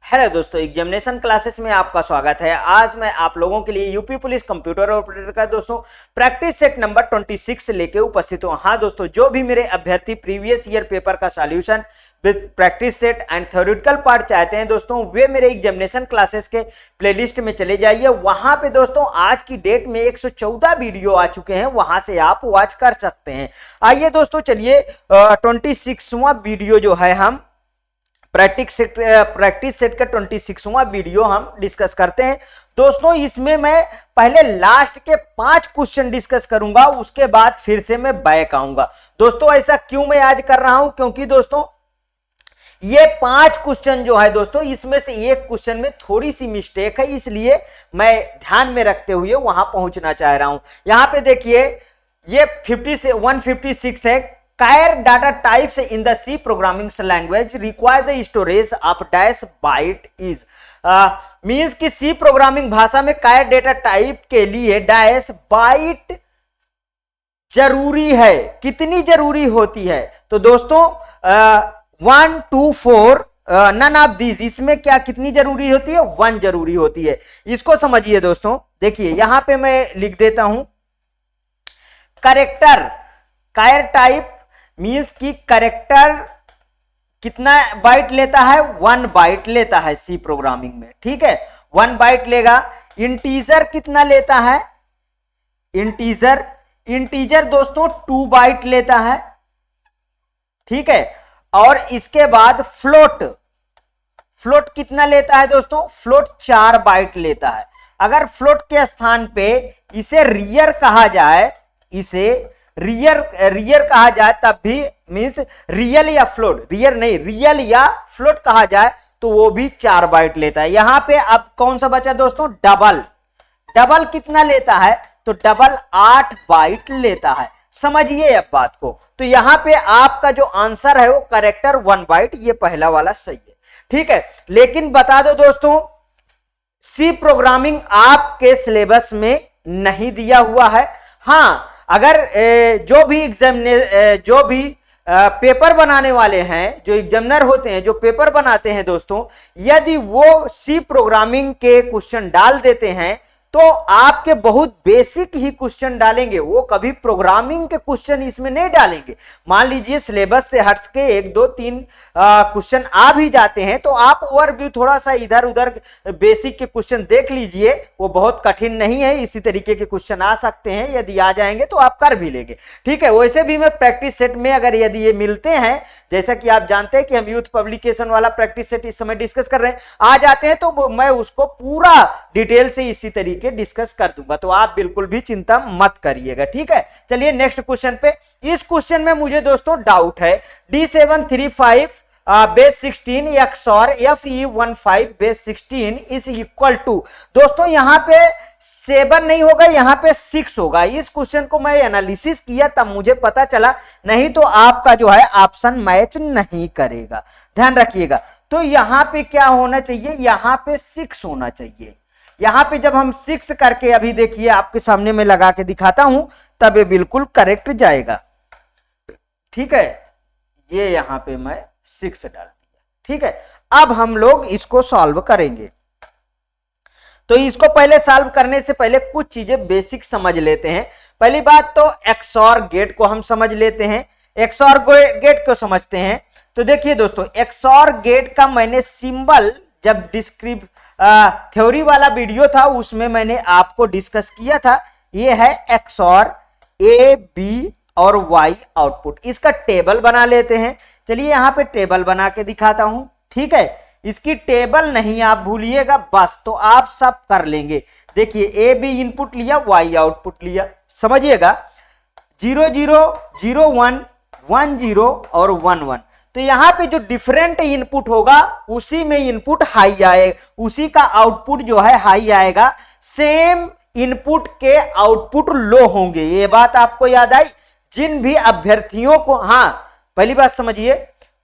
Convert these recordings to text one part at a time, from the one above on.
Hello दोस्तों, examination classes में आपका स्वागत है। आज मैं आप लोगों के लिए यूपी पुलिस कंप्यूटर ऑपरेटर का दोस्तों प्रैक्टिस सेट नंबर 26 लेके उपस्थित हूं। हाँ दोस्तों, जो भी मेरे अभ्यर्थी प्रीवियस ईयर पेपर का solution with practice set and theoretical part चाहते हैं दोस्तों, वे मेरे एग्जामिनेशन क्लासेस के प्लेलिस्ट में चले जाइए। वहां पे दोस्तों आज की डेट में 114 वीडियो आ चुके हैं, वहां से आप वॉच कर सकते हैं। आइए दोस्तों, चलिए 26वां वीडियो जो है हम प्रैक्टिस सेट का 26वां वीडियो हम डिस्कस करते हैं दोस्तों। इसमें मैं पहले लास्ट के 5 क्वेश्चन डिस्कस करूंगा, उसके बाद फिर से मैं बैक आऊंगा। दोस्तों ऐसा क्यों मैं आज कर रहा हूं, क्योंकि दोस्तों ये 5 क्वेश्चन जो है दोस्तों, इसमें से एक क्वेश्चन में थोड़ी सी मिस्टेक है, इसलिए मैं ध्यान में रखते हुए वहां पहुंचना चाह रहा हूं। यहां पे देखिए, ये 156 है। Care data types in the C programming language require the storage of dash byte is means कि C प्रोग्रामिंग भाषा में care data type के लिए डैश बाइट जरूरी है। कितनी जरूरी होती है? तो दोस्तों 1 2 4 नन ऑफ दिस, इसमें क्या कितनी जरूरी होती है? 1 जरूरी होती है। इसको समझिए दोस्तों। देखिए यहां पे मैं लिख देता हूं, करेक्टर कायर टाइप मीन्स की करेक्टर कितना बाइट लेता है? 1 बाइट लेता है सी प्रोग्रामिंग में, ठीक है, 1 बाइट लेगा। इंटीजर कितना लेता है? इंटीजर दोस्तों 2 बाइट लेता है, ठीक है। और इसके बाद फ्लोट कितना लेता है दोस्तों? फ्लोट 4 बाइट लेता है। अगर फ्लोट के स्थान पे इसे रियर कहा जाए, इसे रियर कहा जाए तब भी मींस रियल या फ्लोट, रियल या फ्लोट कहा जाए तो वो भी 4 बाइट लेता है। यहां पे अब कौन सा बचा दोस्तों? डबल कितना लेता है? तो डबल 8 बाइट लेता है। समझिए अब बात को। तो यहां पे आपका जो आंसर है वो करेक्टर 1 बाइट, ये पहला वाला सही है, ठीक है। लेकिन बता दो दोस्तों, सी प्रोग्रामिंग आपके सिलेबस में नहीं दिया हुआ है। हाँ, अगर जो भी पेपर बनाने वाले हैं, जो एग्जामिनर होते हैं, जो पेपर बनाते हैं दोस्तों, यदि वो सी प्रोग्रामिंग के क्वेश्चन डाल देते हैं तो आपके बहुत बेसिक ही क्वेश्चन डालेंगे, वो कभी प्रोग्रामिंग के क्वेश्चन इसमें नहीं डालेंगे। मान लीजिए सिलेबस से हट के 1 2 3 क्वेश्चन आ भी जाते हैं तो आप ओवरव्यू थोड़ा सा इधर उधर बेसिक के क्वेश्चन देख लीजिए, वो बहुत कठिन नहीं है। इसी तरीके के क्वेश्चन आ सकते हैं, यदि आ जाएंगे तो आप कर भी लेंगे, ठीक है। वैसे भी मैं प्रैक्टिस सेट में अगर यदि ये मिलते हैं, जैसा कि आप जानते हैं कि हम यूथ पब्लिकेशन वाला प्रैक्टिस सेट इस समय डिस्कस कर रहे हैं, आ जाते हैं तो मैं उसको पूरा डिटेल से इसी तरीके डिस्कस कर दूंगा, तो आप बिल्कुल भी चिंता मत करिएगा, ठीक है। चलिए नेक्स्ट क्वेश्चन पे। इस क्वेश्चन में मुझे दोस्तों डाउट है, D735 base 16 XOR FE15 base 16 is equal to, दोस्तों यहां पे 7 नहीं होगा, यहां पे 6 होगा। इस क्वेश्चन को मैं एनालिसिस किया तब मुझे पता चला, नहीं तो आपका जो है ऑप्शन मैच नहीं करेगा, ध्यान रखिएगा। तो यहां पे क्या होना चाहिए? यहां पे 6 होना चाहिए। यहां पे जब हम 6 करके, अभी देखिए आपके सामने में लगा के दिखाता हूं, तब ये बिल्कुल करेक्ट जाएगा, ठीक है। ये यहां पे मैं 6 डाल दिया, ठीक है। अब हम लोग इसको सॉल्व करेंगे। तो इसको पहले सॉल्व करने से पहले कुछ चीजें बेसिक समझ लेते हैं। पहली बात तो XOR गेट को हम समझ लेते हैं। XOR गेट को समझते हैं तो देखिए दोस्तों, XOR गेट का मैंने सिंबल जब थ्योरी वाला वीडियो था उसमें मैंने आपको डिस्कस किया था। ये है XOR A B और Y आउटपुट। इसका टेबल बना लेते हैं। चलिए यहां पे टेबल बना के दिखाता हूं, ठीक है। इसकी टेबल नहीं आप भूलिएगा, बस तो आप सब कर लेंगे। देखिए A B इनपुट लिया, Y आउटपुट लिया, समझिएगा 0 0 0 1 1 0 और 1 1। तो यहां पे जो डिफरेंट इनपुट होगा उसी में इनपुट हाई आएगा, उसी का आउटपुट जो है हाई आएगा। सेम इनपुट के आउटपुट लो होंगे, ये बात आपको याद आई। जिन भी अभ्यर्थियों को, हाँ पहली बात समझिए,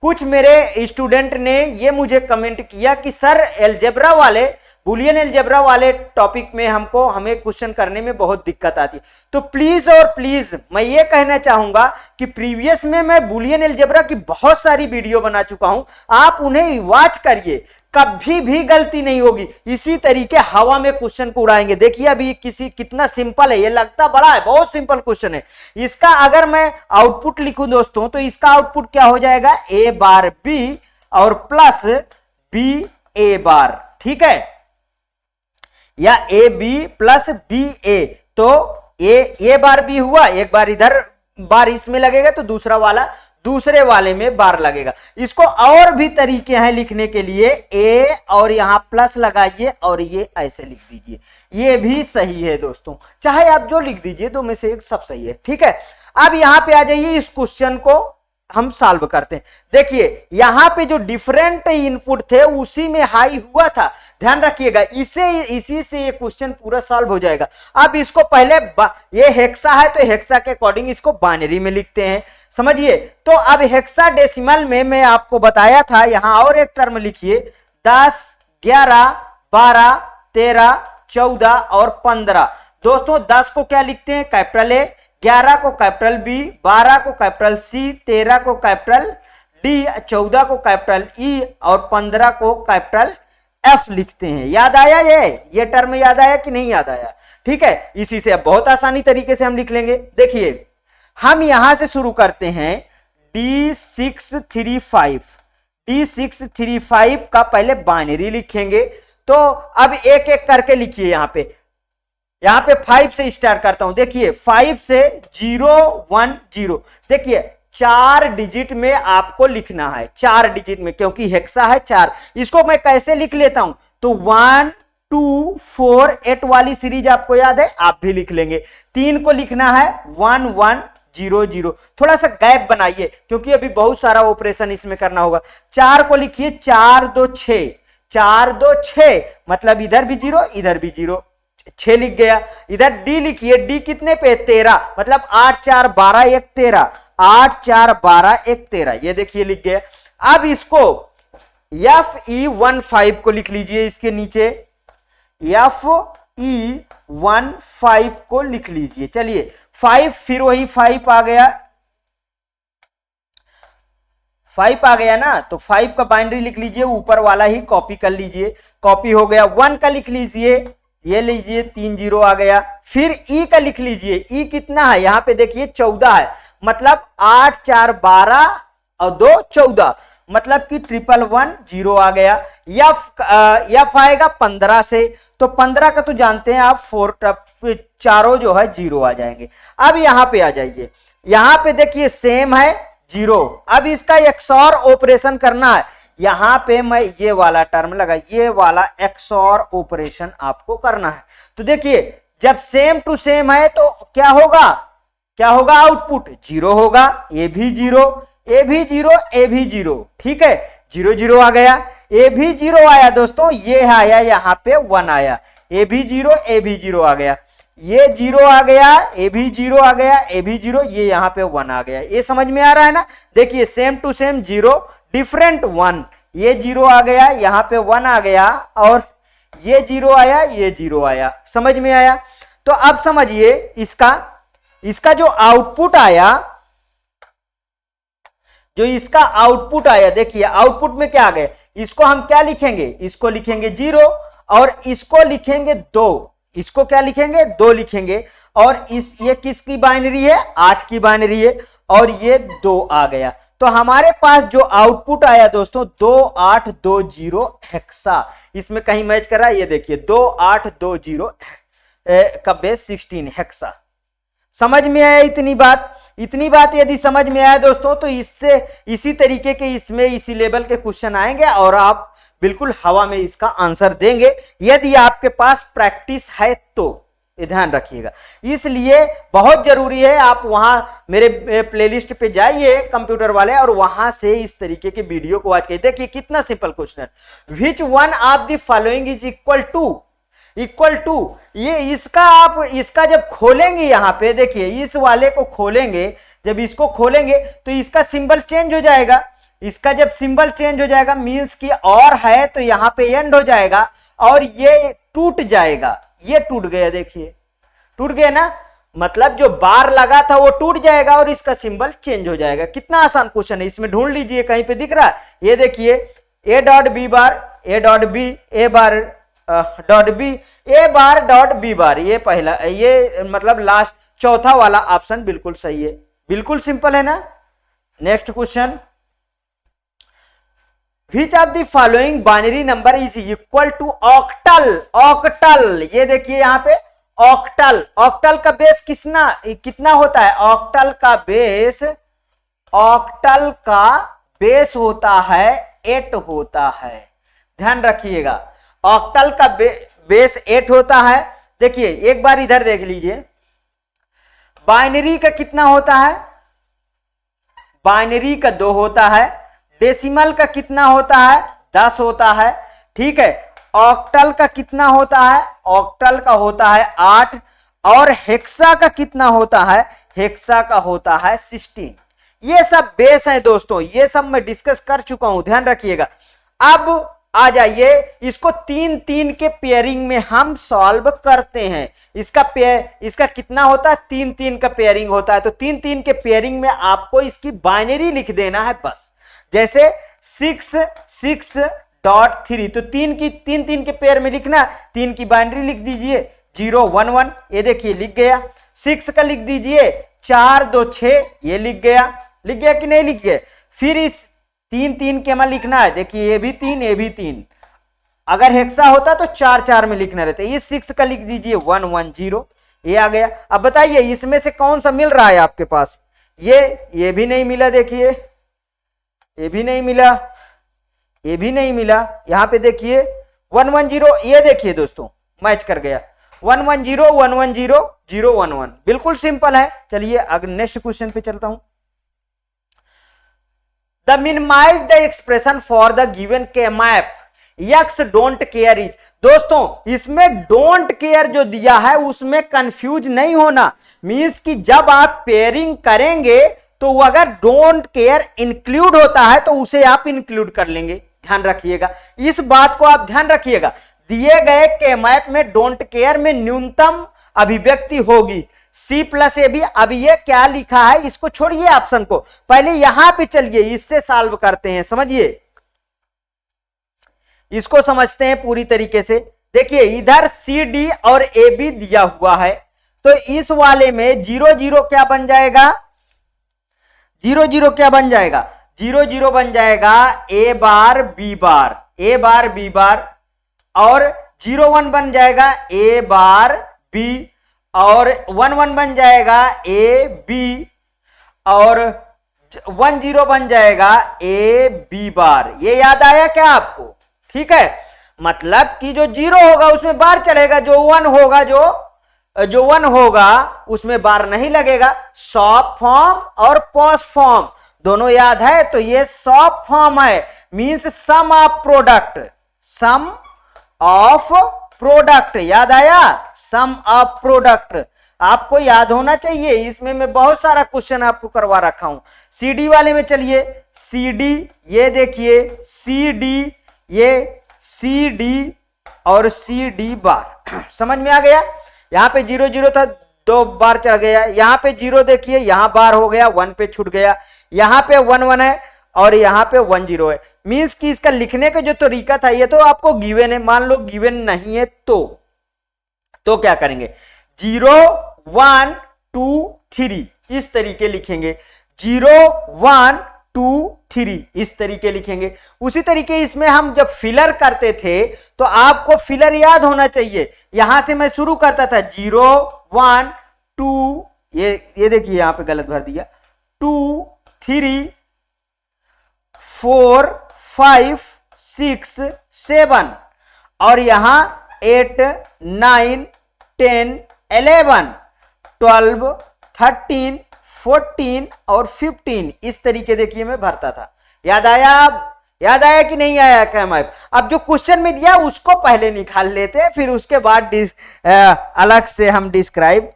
कुछ मेरे स्टूडेंट ने ये मुझे कमेंट किया कि सर एलजेब्रा वाले, बुलियन एलजेब्रा वाले टॉपिक में हमें क्वेश्चन करने में बहुत दिक्कत आती है। तो प्लीज और प्लीज मैं ये कहना चाहूंगा कि प्रीवियस में मैं बुलियन एलजेब्रा की बहुत सारी वीडियो बना चुका हूं, आप उन्हें वॉच करिए। कभी भी गलती नहीं होगी। इसी तरीके हवा में क्वेश्चन को उड़ाएंगे। देखिए अभी कितना सिंपल है, ये लगता बड़ा है, बहुत सिंपल क्वेश्चन है। इसका अगर मैं आउटपुट लिखूं दोस्तों तो इसका आउटपुट क्या हो जाएगा, ए बार बी और प्लस बी ए बार, ठीक है, या ए बी प्लस बी ए। तो ए बार बी हुआ, एक बार इधर बार इसमें लगेगा तो दूसरा वाला दूसरे वाले में बार लगेगा। इसको और भी तरीके हैं लिखने के लिए, ए और यहां प्लस लगाइए और ये ऐसे लिख दीजिए, ये भी सही है दोस्तों, चाहे आप जो लिख दीजिए, दो में से एक सब सही है, ठीक है। अब यहां पे आ जाइए, इस क्वेश्चन को हम सॉल्व करते हैं। देखिए यहां पे जो डिफरेंट इनपुट थे उसी में हाई हुआ था, ध्यान रखिएगा, इसी से ये क्वेश्चन पूरा सॉल्व हो जाएगा। अब इसको पहले ये हेक्सा है तो हेक्सा के अकॉर्डिंग इसको बाइनरी में लिखते हैं, समझिए। तो अब हेक्साडेसिमल में मैं आपको बताया था, यहां और एक टर्म लिखिए, 10, 11, 12, 13, 14 और 15। दोस्तों 10 को क्या लिखते हैं, कैपिटल ए, 11 को कैपिटल बी, 12 को कैपिटल सी, 13 को कैपिटल डी, 14 को कैपिटल ई और 15 को कैपिटल एफ लिखते हैं। याद आया ये टर्म याद आया कि नहीं याद आया, ठीक है। इसी से अब बहुत आसानी तरीके से हम लिख लेंगे। देखिए हम यहां से शुरू करते हैं, D635 का पहले बाइनरी लिखेंगे। तो अब एक एक करके लिखिए, यहां पे 5 से स्टार्ट करता हूं। देखिए 5 से 0 1 0, देखिए 4 डिजिट में आपको लिखना है, 4 डिजिट में, क्योंकि हेक्सा है 4। इसको मैं कैसे लिख लेता हूं, तो 1 2 4 8 वाली सीरीज आपको याद है, आप भी लिख लेंगे। 3 को लिखना है 1 1 0 0, थोड़ा सा गैप बनाइए क्योंकि अभी बहुत सारा ऑपरेशन इसमें करना होगा। 4 को लिखिए 4 2 6, 4 2 6, मतलब इधर भी 0 इधर भी 0, 6 लिख गया। इधर डी लिखिए, डी कितने पे, 13, मतलब 8 4 12 1 13, 8 4 12 1 13, ये देखिए लिख गया। अब इसको FE15 को लिख लीजिए, इसके नीचे FE15 को लिख लीजिए। चलिए 5, फिर वही 5 आ गया, 5 आ गया ना, तो 5 का बाइनरी लिख लीजिए, ऊपर वाला ही कॉपी कर लीजिए, कॉपी हो गया। 1 का लिख लीजिए, ये लीजिए 3 0 आ गया। फिर ई का लिख लीजिए, ई कितना है, यहां पे देखिए 14 है, मतलब 8 4 12 और 2 14, मतलब कि 111 0 आ गया। यफ आएगा 15 से, तो 15 का तो जानते हैं आप, 4 चारों जो है 0 आ जाएंगे। अब यहां पे आ जाइए, यहां पे देखिए सेम है 0। अब इसका XOR ऑपरेशन करना है, यहां पे मैं ये वाला टर्म लगा, ये वाला XOR ऑपरेशन आपको करना है। तो देखिए जब सेम टू सेम है तो क्या होगा आउटपुट 0 होगा, ए भी 0 ए भी 0 ए भी 0, ठीक है, 0 0 आ गया, ए भी 0 आया दोस्तों, ये आया यहां पे 1 आया, ए भी 0 ए भी 0 आ गया, ये 0 आ गया, ए भी 0 आ गया, ए भी 0, ये यहां पे 1 आ गया। ये समझ में आ रहा है ना, देखिए सेम टू सेम 0 डिफरेंट 1, ये 0 आ गया, यहां पे 1 आ गया, और ये 0 आया, ये 0 आया, समझ में आया। तो अब समझिए इसका जो आउटपुट आया, देखिए आउटपुट में क्या आ गया, इसको हम क्या लिखेंगे, इसको लिखेंगे 0 और इसको लिखेंगे 2, इसको क्या लिखेंगे 2 लिखेंगे, और ये किसकी बाइनरी है, 8 की बाइनरी है, और ये 2 आ गया। तो हमारे पास जो आउटपुट आया दोस्तों 2820 हेक्सा, इसमें कहीं मैच कर रहा है, ये देखिए 2820 का बेस 16 हेक्सा। समझ में आया इतनी बात यदि समझ में आया दोस्तों, तो इसी तरीके के इसमें इसी लेवल के क्वेश्चन आएंगे और आप बिल्कुल हवा में इसका आंसर देंगे, यदि आपके पास प्रैक्टिस है तो, ये ध्यान रखिएगा। इसलिए बहुत जरूरी है आप वहां मेरे प्लेलिस्ट पे जाइए कंप्यूटर वाले, और वहां से इस तरीके के वीडियो को आज के देखिए। कितना simple question, which one of the following is equal to, ये इसका जब खोलेंगे, यहां पे देखिए इस वाले को खोलेंगे, जब इसको खोलेंगे तो इसका सिंबल चेंज हो जाएगा। इसका जब सिंबल चेंज हो जाएगा मींस कि और है तो यहां पे एंड हो जाएगा और ये टूट जाएगा, ये टूट गया, देखिए टूट गया ना, मतलब जो बार लगा था वो टूट जाएगा और इसका सिंबल चेंज हो जाएगा। कितना आसान क्वेश्चन है, इसमें ढूंढ लीजिए, कहीं पे दिख रहा है, ये देखिए A.B bar A dot B, A bar dot B, A bar dot B bar, ये पहला, ये मतलब लास्ट चौथा वाला ऑप्शन बिल्कुल सही है, बिल्कुल सिंपल है ना। Next question, which of the following binary number is equal to octal. Octal, ये देखिए यहां पे ऑक्टल, ऑक्टल का बेस कितना होता है, ऑक्टल का बेस होता है 8 होता है, ध्यान रखिएगा, ऑक्टल का बेस 8 होता है। देखिए एक बार इधर देख लीजिए, बाइनरी का कितना होता है, बाइनरी का 2 होता है, डेसिमल का कितना होता है 10 होता है, ठीक है। ऑक्टल का कितना होता है, ऑक्टल का होता है 8, और हेक्सा का कितना होता है, हेक्सा का होता है 16। ये सब बेस है दोस्तों, ये सब मैं डिस्कस कर चुका हूं, ध्यान रखिएगा। अब आ जाइए, इसको 3-3 के पेयरिंग में हम सॉल्व करते हैं। इसका कितना होता है, 3-3 का पेयरिंग होता है, तो 3-3 के पेयरिंग में आपको इसकी बाइनरी लिख देना है बस। जैसे 6-6.3, तो 3-3 के पेयर में लिखना, 3 की बाइनरी लिख दीजिए 0-1-1, ये देखिए लिख गया। 6 का लिख दीजिए 4-2-6, ये लिख गया कि नहीं लिख गया। फिर इस 3-3 के में लिखना है, देखिए ये भी 3, ये भी 3, अगर हेक्सा होता तो 4-4 में लिखना रहता। ये 6 का लिख दीजिए 1-1-0, ये आ गया। अब बताइए इसमें से कौन सा मिल रहा है आपके पास, ये भी नहीं मिला, देखिए ये भी नहीं मिला, ये भी नहीं मिला। यहां पे देखिए 1-1-0, ये देखिए दोस्तों मैच कर गया, 1-1-0 1-1-0 0-1-1, बिल्कुल सिंपल है। चलिए अगर नेक्स्ट क्वेश्चन पे चलता हूं। The minimize the expression for the given K map यक्स डोंट केयर इज। दोस्तों इसमें डोंट केयर जो दिया है उसमें कंफ्यूज नहीं होना, मींस कि जब आप पेयरिंग करेंगे तो अगर डोंट केयर इंक्लूड होता है तो उसे आप इंक्लूड कर लेंगे, ध्यान रखिएगा, इस बात को आप ध्यान रखिएगा। दिए गए के मैप में डोंट केयर में न्यूनतम अभिव्यक्ति होगी C+AB। अब ये क्या लिखा है, इसको छोड़िए ऑप्शन को, पहले यहां पे चलिए इससे सॉल्व करते हैं, समझिए इसको समझते हैं पूरी तरीके से। देखिए इधर CD और AB दिया हुआ है, तो इस वाले में 0-0 क्या बन जाएगा, 0-0 क्या बन जाएगा, 0-0 बन जाएगा A bar B bar, A bar B बार, और 0-1 बन जाएगा A बार B, और 1-1 बन जाएगा A B, और 1-0 बन जाएगा A B बार। ये याद आया क्या आपको, ठीक है। मतलब कि जो 0 होगा उसमें बार चढ़ेगा, जो 1 होगा जो 1 होगा उसमें बार नहीं लगेगा। सॉफ्ट फॉर्म और पोस्ट फॉर्म दोनों याद है, तो ये सॉफ्ट फॉर्म है, means sum of product, sum of product, याद आया, सम ऑफ प्रोडक्ट आपको याद होना चाहिए। इसमें मैं बहुत सारा क्वेश्चन आपको करवा रखा हूं। CD वाले में चलिए, CD ये देखिए CD, ये CD और CD बार, समझ में आ गया। यहां पे 0-0 था, 2 बार चढ़ गया, यहां पे 0 देखिए, यहां बार हो गया, 1 पे छूट गया, यहां पे 1-1 है और यहां पे 1-0 है। मींस कि इसका लिखने का जो तरीका था ये तो आपको गिवन है, मान लो गिवन नहीं है तो क्या करेंगे, 0-1-2-3 इस तरीके लिखेंगे, 0-1-2-3 इस तरीके लिखेंगे। उसी तरीके इसमें हम जब फिलर करते थे तो आपको फिलर याद होना चाहिए। यहां से मैं शुरू करता था 0-1-2, ये देखिए यहां पे गलत भर दिया, 2-3 4 5 6 7, और यहां 8 9 10 11 12 13 14 और 15 इस तरीके देखिए मैं भरता था। याद आया कि नहीं आया क्या मैप। अब जो क्वेश्चन में दिया उसको पहले निकाल लेते हैं, फिर उसके बाद अलग से हम डिस्क्राइब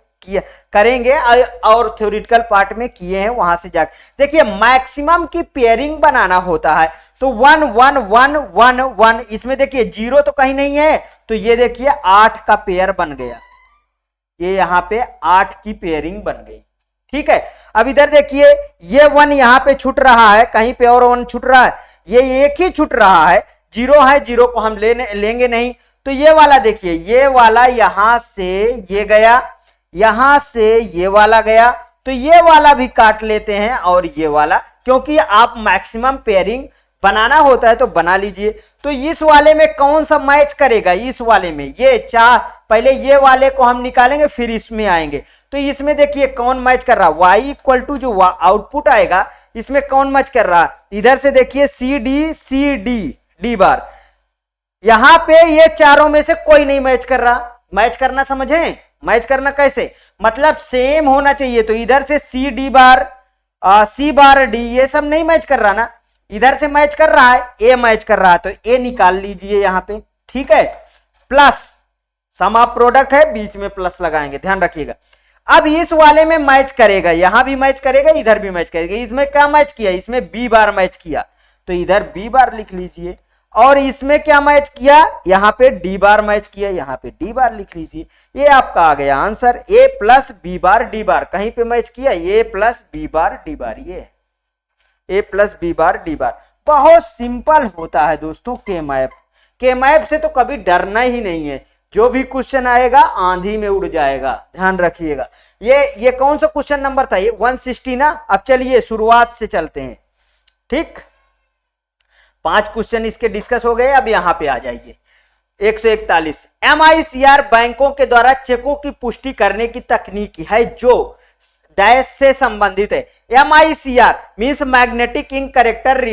करेंगे, और थ्योरेटिकल पार्ट में किए हैं वहां से जाकर। देखिए मैक्सिमम की पेयरिंग बनाना होता है तो 1 1 1 1 1, इसमें देखिए 0 तो कहीं नहीं है, तो ये देखिए 8 का पेयर बन गया, ये यहां पे 8 की पेयरिंग बन गई, ठीक है। अब इधर देखिए ये 1 यहां पे छूट रहा है, कहीं पे और 1 छूट रहा है, ये एक ही छूट रहा है, जीरो है, जीरो को हम लेंगे नहीं। तो ये वाला देखिए, ये वाला यहां से ये गया, यहां से ये वाला गया, तो ये वाला भी काट लेते हैं और ये वाला, क्योंकि आप मैक्सिमम पेयरिंग बनाना होता है तो बना लीजिए। तो इस वाले में कौन सा मैच करेगा, इस वाले में ये पहले ये वाले को हम निकालेंगे फिर इसमें आएंगे। तो इसमें देखिए कौन मैच कर रहा, y इक्वल टू जो आउटपुट आएगा इसमें कौन मैच कर रहा, इधर से देखिए सी डी बार, यहां पे ये चारों में से कोई नहीं मैच कर रहा। मैच करना समझे, मैच करना कैसे, मतलब सेम होना चाहिए। तो इधर से सी बार डी ये सब नहीं मैच कर रहा ना, इधर से मैच कर रहा है, ए मैच कर रहा है, तो ए निकाल लीजिए यहां पे, ठीक है। प्लस सम ऑफ प्रोडक्ट है, बीच में प्लस लगाएंगे, ध्यान रखिएगा। अब इस वाले में मैच करेगा, यहां भी मैच करेगा, इधर भी मैच करेगा। इसमें क्या मैच किया, इसमें बी बार मैच किया, तो इधर बी बार लिख लीजिए। और इसमें क्या मैच किया, यहां पे डी बार मैच किया, यहां पे डी बार लिख लीजिए। ये आपका आ गया answer, A plus B bar D bar, कहीं पे मैच किया, A plus B bar D bar, ये A plus B bar D bar. बहुत सिंपल होता है दोस्तों के मैप से तो कभी डरना ही नहीं है, जो भी क्वेश्चन आएगा आंधी में उड़ जाएगा, ध्यान रखिएगा। ये कौन सा क्वेश्चन नंबर था, ये 160 ना। अब चलिए शुरुआत से चलते हैं, ठीक। 5 क्वेश्चन इसके डिस्कस हो गए, अब यहां पे आ जाइए। 141 MICR बैंकों के द्वारा चेकों की पुष्टि करने की तकनीक है जो डैश से संबंधित है। MICR means magnetic ink character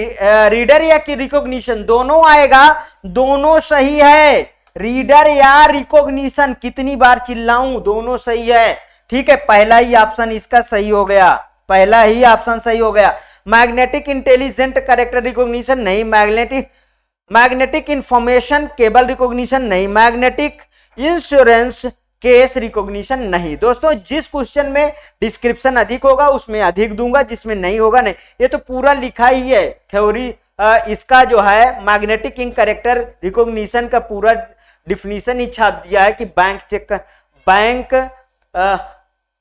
reader या की रिकॉग्निशन, दोनों आएगा, दोनों सही है। रीडर या रिकॉग्निशन, कितनी बार चिल्लाऊं, दोनों सही है, ठीक है। पहला ही ऑप्शन इसका सही हो गया, पहला ही ऑप्शन सही हो गया। मैग्नेटिक इंटेलिजेंट करेक्टर रिकॉग्निशन नहीं, मैग्नेटिक इंफॉर्मेशन केबल रिकॉग्निशन नहीं, मैग्नेटिक इंश्योरेंस केस रिकॉग्निशन नहीं। दोस्तों जिस क्वेश्चन में डिस्क्रिप्शन अधिक होगा उसमें अधिक दूंगा, जिसमें नहीं होगा नहीं। ये तो पूरा लिखा ही है थ्योरी, इसका जो है मैग्नेटिक इंक करेक्टर रिकॉग्निशन का पूरा डिफिनीशन ही छाप दिया है कि बैंक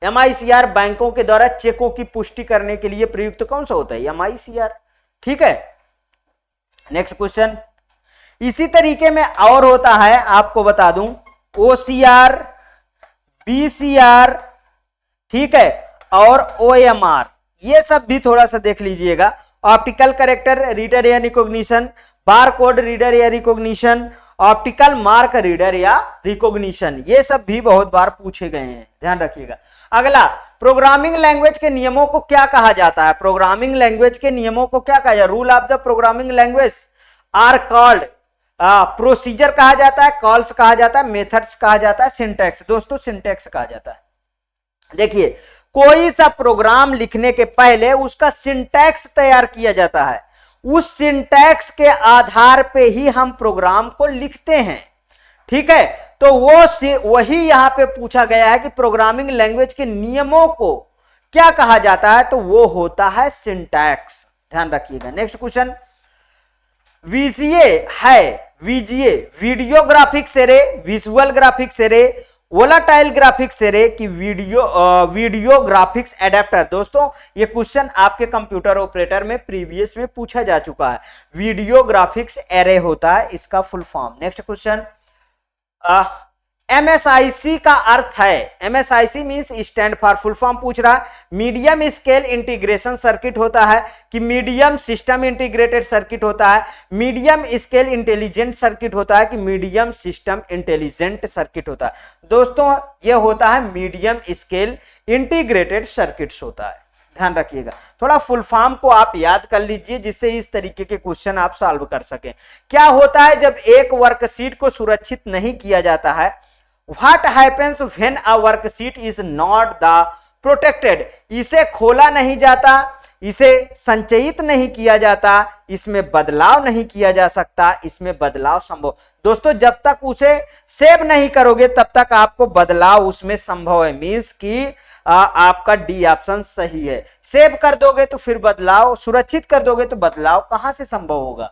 MICR बैंकों के द्वारा चेकों की पुष्टि करने के लिए प्रयुक्त कौन सा होता है, MICR, ठीक है। नेक्स्ट क्वेश्चन इसी तरीके में और होता है, आपको बता दूं, OCR, BCR, ठीक है, और OMR, ये सब भी थोड़ा सा देख लीजिएगा। ऑप्टिकल करेक्टर रीडर या रिकॉग्निशन, बार कोड रीडर या रिकॉग्निशन, ऑप्टिकल मार्क रीडर या रिकॉग्निशन, ये सब भी बहुत बार पूछे गए हैं, ध्यान रखिएगा। अगला, प्रोग्रामिंग लैंग्वेज के नियमों को क्या कहा जाता है, प्रोग्रामिंग लैंग्वेज के नियमों को क्या कहा जाता है, rule of the programming language are called, procedure कहा जाता है, कॉल्स कहा जाता है, मेथड्स कहा जाता है, सिंटैक्स। दोस्तों सिंटैक्स कहा जाता है, देखिए कोई सा प्रोग्राम लिखने के पहले उसका सिंटैक्स तैयार किया जाता है, उस सिंटैक्स के आधार पे ही हम प्रोग्राम को लिखते हैं, ठीक है। तो वही यहां पे पूछा गया है कि प्रोग्रामिंग लैंग्वेज के नियमों को क्या कहा जाता है, तो वो होता है सिंटैक्स, ध्यान रखिएगा। Next question, VGA video graphics array, visual graphics array, volatile graphics array की वीडियो ग्राफिक्स एडेप्टर। दोस्तों ये क्वेश्चन आपके कंप्यूटर ऑपरेटर में प्रीवियस में पूछा जा चुका है, वीडियो ग्राफिक्स एरे होता है इसका full form. Next question, MSIC का अर्थ है, MSIC means stand for, full form पूछ रहा है। मीडियम स्केल इंटीग्रेशन सर्किट होता है कि मीडियम सिस्टम इंटीग्रेटेड सर्किट होता है, मीडियम स्केल इंटेलिजेंट सर्किट होता है कि मीडियम सिस्टम इंटेलिजेंट सर्किट होता है। दोस्तों ये होता है मीडियम स्केल इंटीग्रेटेड सर्किट्स होता है, ध्यान रखिएगा। थोड़ा फुल फॉर्म को आप याद कर लीजिए जिससे इस तरीके के क्वेश्चन आप सॉल्व कर सकें। क्या होता है जब एक वर्कशीट को सुरक्षित नहीं किया जाता है, What happens when a worksheet is not the protected? इसे खोला नहीं जाता, इसे संचयित नहीं किया जाता, इसमें बदलाव नहीं किया जा सकता, इसमें बदलाव संभव। दोस्तों जब तक उसे सेव नहीं करोगे तब तक आपको बदलाव उसमें संभव है, मींस कि आपका डी ऑप्शन सही है। सेव कर दोगे तो फिर बदलाव, सुरक्षित कर दोगे तो बदलाव कहां से संभव होगा।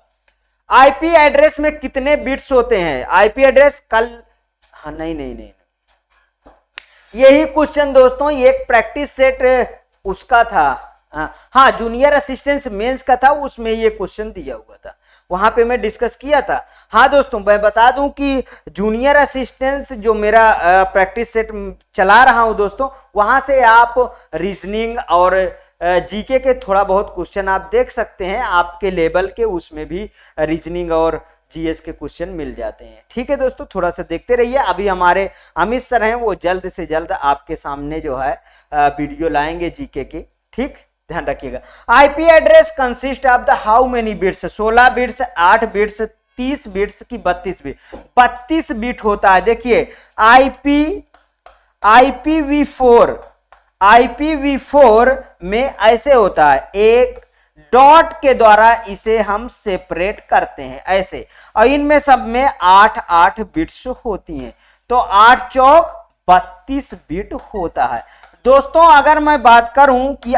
आईपी एड्रेस में कितने बिट्स होते हैं, आईपी एड्रेस कल, हाँ नहीं, यही क्वेश्चन दोस्तों एक प्रैक्टिस सेट उसका था, हाँ जूनियर असिस्टेंट मेंस का था, उसमें ये क्वेश्चन दिया हुआ था। वहां पे मैं डिस्कस किया था। हाँ दोस्तों, मैं बता दूं कि जूनियर असिस्टेंट जो मेरा प्रैक्टिस सेट चला रहा हूं दोस्तों, वहां से आप रीजनिंग और जीके के थोड़ा बहुत क्वेश्चन आप देख सकते हैं, आपके लेवल के उसमें भी रीजनिंग और जीएस के क्वेश्चन मिल जाते हैं। ठीक है दोस्तों, थोड़ा सा देखते रहिए। अभी हमारे अमित सर हैं, वो जल्द से जल्द आपके सामने जो है वीडियो लाएंगे जीके की। ठीक, ध्यान रखिएगा। IP address consist of the how many bits, 16 bits, 8 bits, 30 bits की 32 बिट, 32 बिट होता है। देखिए IPv4 में ऐसे होता है, एक डॉट के द्वारा इसे हम सेपरेट करते हैं ऐसे, और इनमें सब में 8 बिट्स होती हैं, तो 8 चौक 32 बिट होता है। दोस्तों अगर मैं बात करूं कि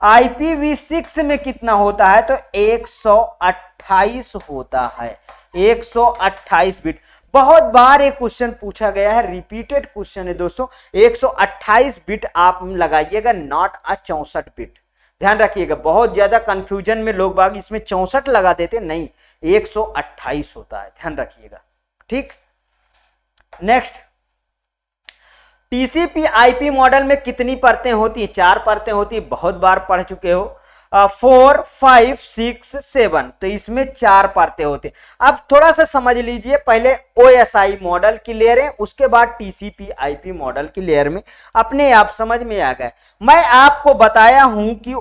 IPv6 में कितना होता है, तो 128 होता है, 128 बिट। बहुत बार एक क्वेश्चन पूछा गया है, रिपीटेड क्वेश्चन है दोस्तों। 128 बिट आप लगाइएगा, नॉट 64 बिट। ध्यान रखिएगा, बहुत ज्यादा कंफ्यूजन में लोग बाग इसमें 64 लगा देते, नहीं 128 होता है, ध्यान रखिएगा। ठीक, नेक्स्ट, टीसीपी आईपी मॉडल में कितनी परतें होती हैं? 4 परतें होती है, बहुत बार पढ़ चुके हो। 4, 5, 6, 7, तो इसमें 4 परतें होती हैं। अब थोड़ा सा समझ लीजिए, पहले OSI मॉडल की लेयर है, उसके बाद TCP IP मॉडल की लेयर में अपने आप समझ में आ गए। मैं आपको बताया हूं कि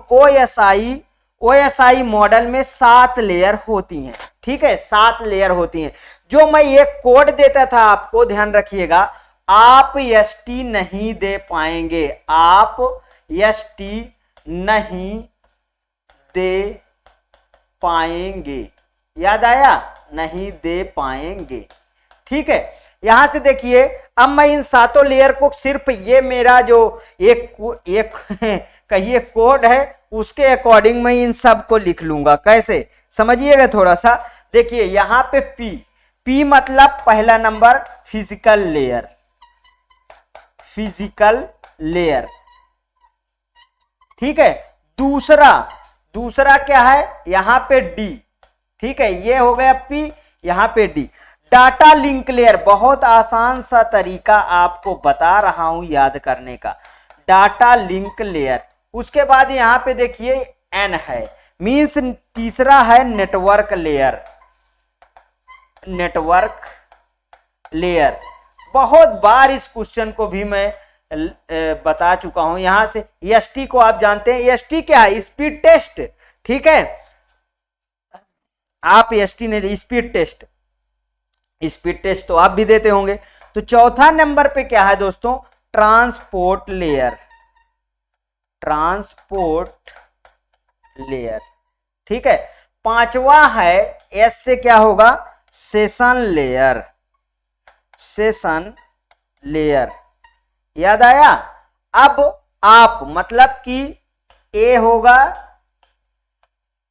OSI मॉडल में 7 लेयर होती हैं। ठीक है, 7 लेयर होती हैं। जो मैं एक कोड देता था आपको, ध्यान रखिएगा, आप ST नहीं दे पाएंगे, आप ST नहीं दे पाएंगे, याद आया, नहीं दे पाएंगे। ठीक है, यहां से देखिए, अब मैं इन 7 लेयर को सिर्फ ये मेरा जो एक कहिए कोड है, उसके अकॉर्डिंग मैं इन सब को लिख लूंगा। कैसे, समझिएगा थोड़ा सा। देखिए यहां पे P मतलब पहला number physical layer, physical layer. ठीक है, दूसरा क्या है, यहां पे D। ठीक है, ये हो गया P, यहां पे D। डाटा लिंक लेयर, बहुत आसान सा तरीका आपको बता रहा हूं याद करने का, डाटा लिंक लेयर। उसके बाद यहां पे देखिए N है, मींस तीसरा है नेटवर्क लेयर, नेटवर्क लेयर। बहुत बार इस क्वेश्चन को भी मैं बता चुका हूं। यहां से ST को आप जानते हैं, ST क्या है, स्पीड टेस्ट। ठीक है, आप ST ने स्पीड टेस्ट, स्पीड टेस्ट तो आप भी देते होंगे। तो चौथा नंबर पे क्या है दोस्तों, ट्रांसपोर्ट लेयर, ट्रांसपोर्ट लेयर। ठीक है, पांचवा है S से क्या होगा, सेशन लेयर, सेशन लेयर, याद आया। अब आप मतलब कि A होगा,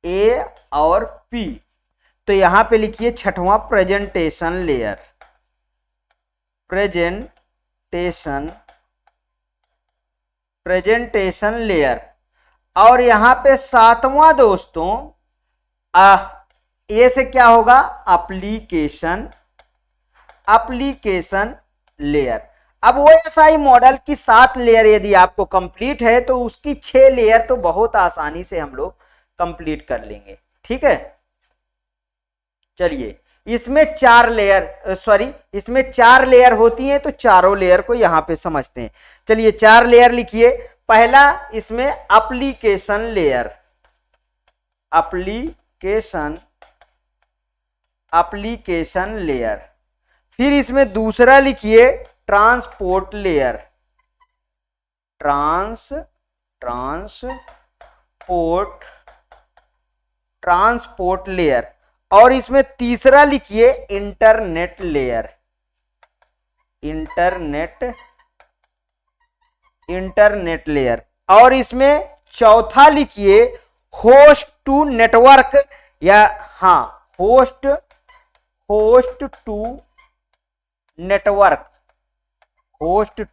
A और P, तो यहां पे लिखिए छठवां प्रेजेंटेशन लेयर, प्रेजेंटेशन लेयर। और यहां पे सातवां दोस्तों A से क्या होगा, एप्लीकेशन लेयर। अब OSI मॉडल की 7 लेयर यदि आपको कंप्लीट है, तो उसकी 6 लेयर तो बहुत आसानी से हम लोग कंप्लीट कर लेंगे। ठीक है, चलिए, इसमें 4 लेयर होती हैं, तो चारों लेयर को यहां पे समझते हैं। चलिए 4 लेयर लिखिए। पहला इसमें एप्लीकेशन लेयर, एप्लीकेशन लेयर। फिर इसमें दूसरा लिखिए ट्रांसपोर्ट लेयर, ट्रांसपोर्ट लेयर। और इसमें तीसरा लिखिए इंटरनेट लेयर, इंटरनेट लेयर। और इसमें चौथा लिखिए होस्ट टू नेटवर्क, या होस्ट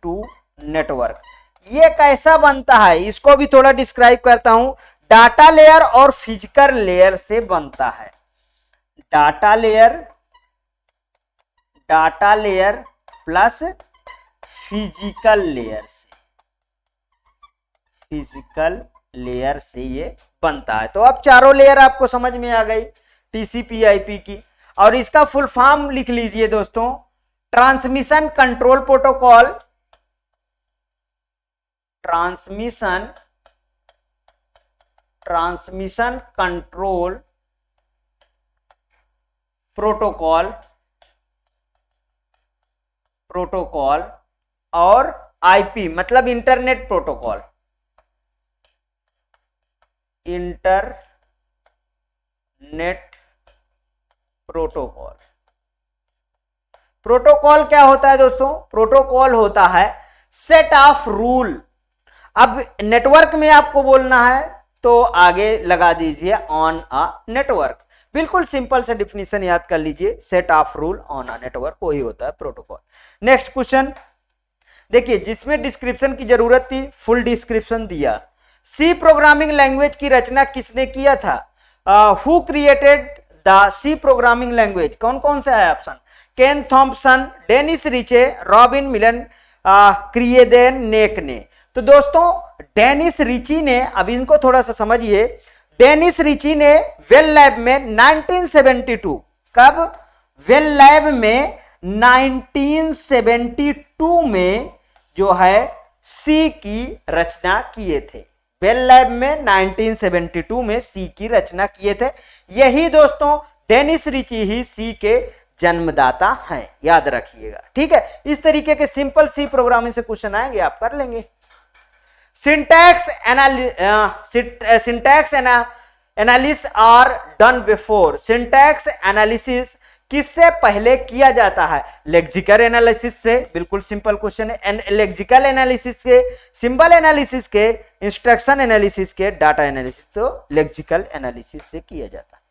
टू नेटवर्क। ये कैसा बनता है, इसको भी थोड़ा डिस्क्राइब करता हूं। डाटा लेयर और फिजिकल लेयर से बनता है। Data layer plus physical layer से ये बनता है। तो अब चारों लेयर आपको समझ में आ गई टीसीपी/आईपी की। और इसका फुल फॉर्म लिख लीजिए दोस्तों, transmission control protocol, transmission control protocol और आईपी मतलब इंटरनेट प्रोटोकॉल, प्रोटोकॉल क्या होता है दोस्तों? प्रोटोकॉल होता है सेट ऑफ रूल। अब नेटवर्क में आपको बोलना है तो आगे लगा दीजिए ऑन अ नेटवर्क। बिल्कुल सिंपल से डिफिनीशन याद कर लीजिए, set of rule on a network, वही होता है प्रोटोकॉल। नेक्स्ट क्वेश्चन देखिए, जिसमें डिस्क्रिप्शन की जरूरत थी फुल डिस्क्रिप्शन दिया। सी प्रोग्रामिंग लैंग्वेज की रचना किसने किया था? Who created the C programming language? कौन कौन से है option? Ken Thompson, Dennis Ritchie, Robin Milner, क्रिएदेन नेक ने। तो दोस्तों डेनिस रिची ने, अब इनको थोड़ा सा समझिए, डेनिस रिची ने वेल लैब में 1972, कब? वेल लैब में 1972 में जो है सी की रचना किए थे। बेल लैब में 1972 में सी की रचना किए थे। यही दोस्तों डेनिस रिची ही सी के जन्मदाता हैं, याद रखिएगा, ठीक है। इस तरीके के सिंपल सी प्रोग्रामिंग से क्वेश्चन आएंगे, आप कर लेंगे। Syntax analysis are done before. Syntax analysis किससे पहले किया जाता है? लेक्सिकल एनालिसिस से। बिल्कुल सिंपल क्वेश्चन है। लेक्सिकल एनालिसिस के, सिंबल एनालिसिस के, इंस्ट्रक्शन एनालिसिस के, डाटा एनालिसिस तो लेक्सिकल एनालिसिस से किया जाता है।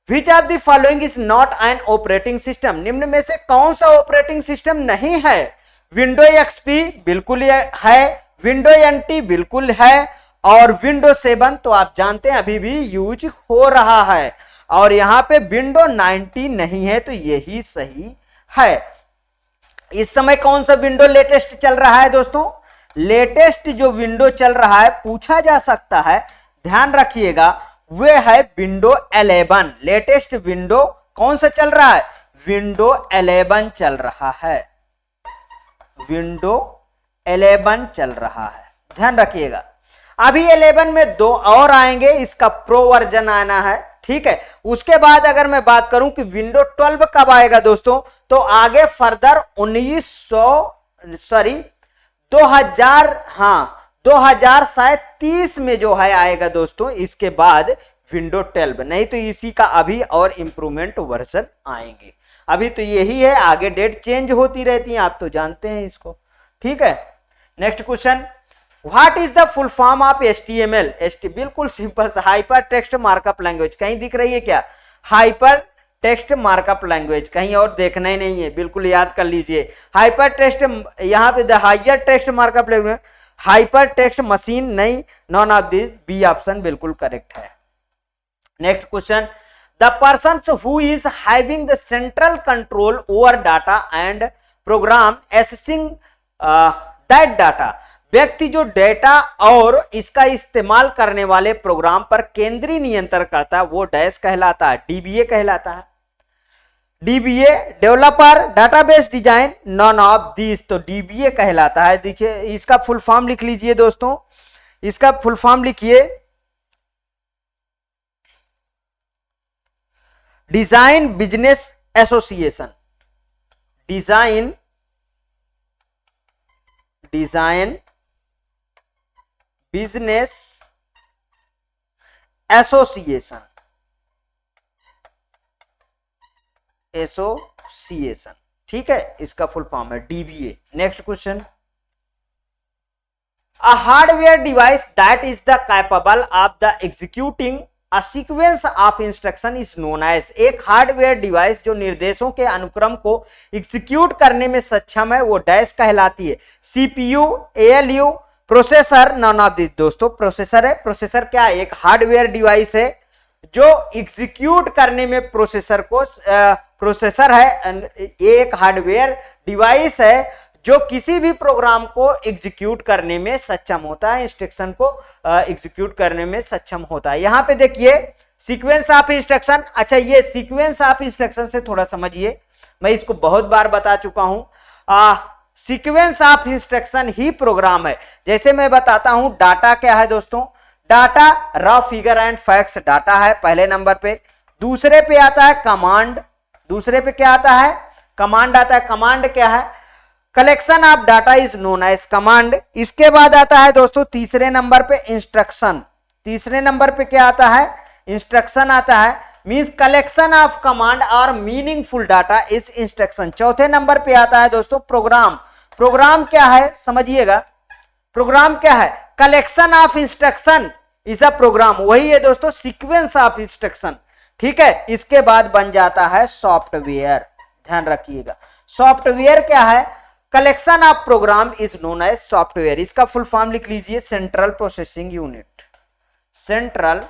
Which of the following is not an operating system? निम्न में से कौन सा ऑपरेटिंग सिस्टम नहीं है? विंडो एक्सपी बिल्कुल है, विंडो एनटी बिल्कुल है, और विंडो 7 तो आप जानते हैं अभी भी यूज हो रहा है, और यहां पे विंडो 90 नहीं है, तो यही सही है। इस समय कौन सा विंडो लेटेस्ट चल रहा है दोस्तों? लेटेस्ट जो विंडो चल रहा है, पूछा जा सकता है, ध्यान रखिएगा, वे है विंडो 11। लेटेस्ट विंडो कौन सा चल रहा है? विंडो 11 चल रहा है, विंडो 11 चल रहा है, ध्यान रखिएगा। अभी 11 में 2 और आएंगे, इसका प्रो वर्जन आना है, ठीक है। उसके बाद अगर मैं बात करूं कि विंडो 12 कब आएगा दोस्तों, तो आगे फर्दर 2030 में जो है आएगा दोस्तों, इसके बाद विंडो 12, नहीं तो इसी का अभी और इंप्रूवमेंट वर्जन आएंगे। अभी तो यही है, आगे डेट चेंज होती रहती है, आप तो जानते हैं इसको, ठीक है। Next question, what is the full form of HTML? बिल्कुल simple, hyper text markup language. कहीं दिख रही है क्या? हाइपर टेक्स्ट मार्कअप लैंग्वेज, कहीं और देखना ही नहीं है, बिल्कुल याद कर लीजिए। हाइपर टेक्स्ट, यहां पे the hyper text markup language, hyper text machine नहीं, none of this, B option बिल्कुल करेक्ट है। Next question, the person who is having the central control over data and program accessing that data. व्यक्ति जो data और इसका इस्तेमाल करने वाले प्रोग्राम पर केंद्रीय नियंत्रण करता है, वो डैश कहलाता है, DBA कहलाता है। DBA developer, database design, non of this, तो DBA कहलाता है। देखिए इसका फुल फॉर्म लिख लीजिए दोस्तों, इसका फुल फॉर्म लिखिए, design business association. Design business association, ठीक है, इसका फुल फॉर्म है DBA। Next question, a hardware device that is the capable of the executing a sequence of instruction is known as. एक हार्डवेयर डिवाइस जो निर्देशों के अनुक्रम को एग्जीक्यूट करने में सक्षम है, वो डैश कहलाती है। CPU, ALU, processor, non of this. दोस्तों प्रोसेसर है, प्रोसेसर क्या है? एक हार्डवेयर डिवाइस है, जो एग्जीक्यूट करने में प्रोसेसर है, एक हार्डवेयर डिवाइस है जो किसी भी प्रोग्राम को एग्जीक्यूट करने में सक्षम होता है, इंस्ट्रक्शन को एग्जीक्यूट करने में सक्षम होता है। यहां पे देखिए सीक्वेंस ऑफ इंस्ट्रक्शन। अच्छा, ये सीक्वेंस ऑफ इंस्ट्रक्शन से थोड़ा समझिए, मैं इसको बहुत बार बता चुका हूं। सीक्वेंस ऑफ इंस्ट्रक्शन ही प्रोग्राम है। जैसे मैं बताता हूं, डाटा क्या है दोस्तों, data raw figure and facts data है पहले नंबर पे। दूसरे पे आता है कमांड, दूसरे पे क्या आता है, कमांड आता है। कमांड क्या है, collection of data is known as command. इसके बाद आता है दोस्तों तीसरे नंबर पे इंस्ट्रक्शन। तीसरे नंबर पे क्या आता है, इंस्ट्रक्शन आता है, मींस कलेक्शन ऑफ कमांड और मीनिंगफुल डाटा इज इंस्ट्रक्शन। चौथे नंबर पे आता है दोस्तों प्रोग्राम। प्रोग्राम क्या है समझिएगा, प्रोग्राम क्या है, collection of instruction is a program. वही है दोस्तों सीक्वेंस ऑफ इंस्ट्रक्शन। ठीक है, इसके बाद बन जाता है सॉफ्टवेयर। ध्यान रखिएगा, सॉफ्टवेयर क्या है, collection of program is known as software. इसका फुल फॉर्म लिख लीजिए, central processing unit. Central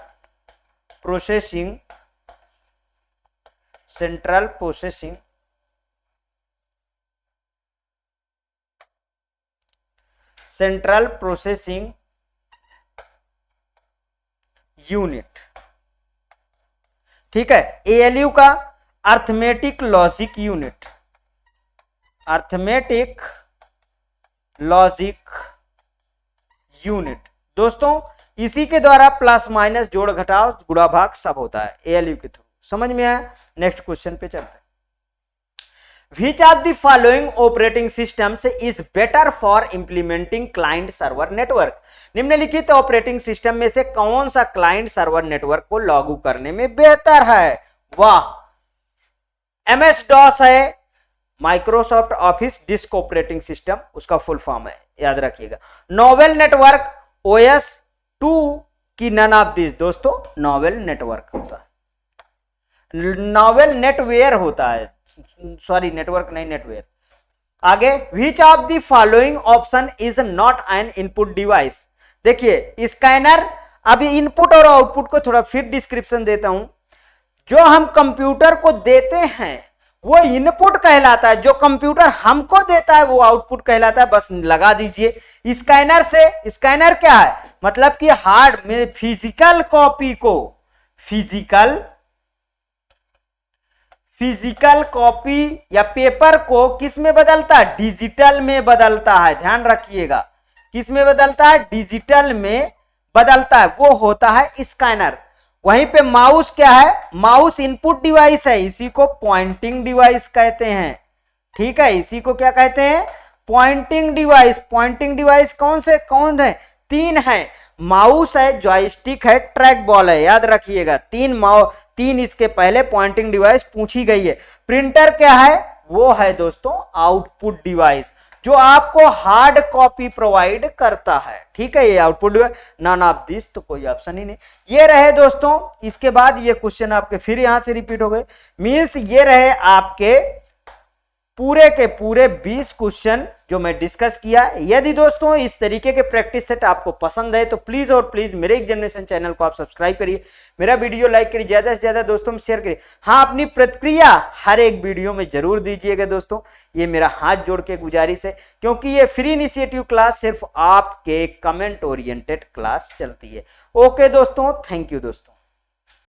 processing unit. ठीक है, एएलयू का arithmetic logic unit. Arithmetic logic unit दोस्तों, इसी के द्वारा प्लस माइनस जोड़ घटाव गुणा भाग सब होता है एएलयू के थ्रू। समझ में आया? नेक्स्ट क्वेश्चन पे चलते हैं। Which of the following operating systems is better for implementing client server network? निम्नलिखित ऑपरेटिंग सिस्टम में से कौन सा क्लाइंट सर्वर नेटवर्क को लागू करने में बेहतर है? वाह, MS DOS है, Microsoft office disk operating system उसका फुल फॉर्म है, याद रखिएगा। नोवेल नेटवर्क, OS 2 की नन ऑफ दिस दोस्तों नोवेल नेटवर्क होता है, नोवेल नेटवेयर होता है, सॉरी नेटवर्क नहीं नेटवेयर। आगे, विच of the following option is not an input device. देखिए स्कैनर, अभी इनपुट और आउटपुट को थोड़ा फिर डिस्क्रिप्शन देता हूं। जो हम कंप्यूटर को देते हैं वो इनपुट कहलाता है, जो कंप्यूटर हमको देता है वो आउटपुट कहलाता है। बस लगा दीजिए स्कैनर से। स्कैनर क्या है, मतलब कि हार्ड में फिजिकल कॉपी को, फिजिकल कॉपी या पेपर को किस में बदलता है, डिजिटल में बदलता है। ध्यान रखिएगा, किस में बदलता है, डिजिटल में बदलता है, वो होता है स्कैनर। वहीं पे माउस क्या है, माउस इनपुट डिवाइस है, इसी को पॉइंटिंग डिवाइस कहते हैं। ठीक है, इसी को क्या कहते हैं, पॉइंटिंग डिवाइस। पॉइंटिंग डिवाइस कौन है, तीन है, माउस है, जॉयस्टिक है, ट्रैक बॉल है, याद रखिएगा। तीन इसके पहले पॉइंटिंग डिवाइस पूछी गई है। प्रिंटर क्या है, वो है दोस्तों आउटपुट डिवाइस, जो आपको हार्ड कॉपी प्रोवाइड करता है। ठीक है, ये output device, none of this, तो कोई ऑप्शन ही नहीं। ये रहे दोस्तों, इसके बाद ये क्वेश्चन आपके फिर यहां से रिपीट हो गए, मींस ये रहे आपके पूरे के पूरे 20 क्वेश्चन जो मैं डिस्कस किया। यदि दोस्तों इस तरीके के प्रैक्टिस सेट आपको पसंद है तो प्लीज और प्लीज मेरे एग्जामिनेशन चैनल को आप सब्सक्राइब करिए, मेरा वीडियो लाइक करिए, ज्यादा से ज्यादा दोस्तों में शेयर करिए। हाँ, अपनी प्रतिक्रिया हर एक वीडियो में जरूर दीजिएगा दोस्तों, ये मेरा हाथ जोड़ के गुजारिश है, क्योंकि ये फ्री इनिशिएटिव क्लास सिर्फ आपके कमेंट ओरिएंटेड क्लास चलती है। ओके दोस्तों, थैंक यू दोस्तों।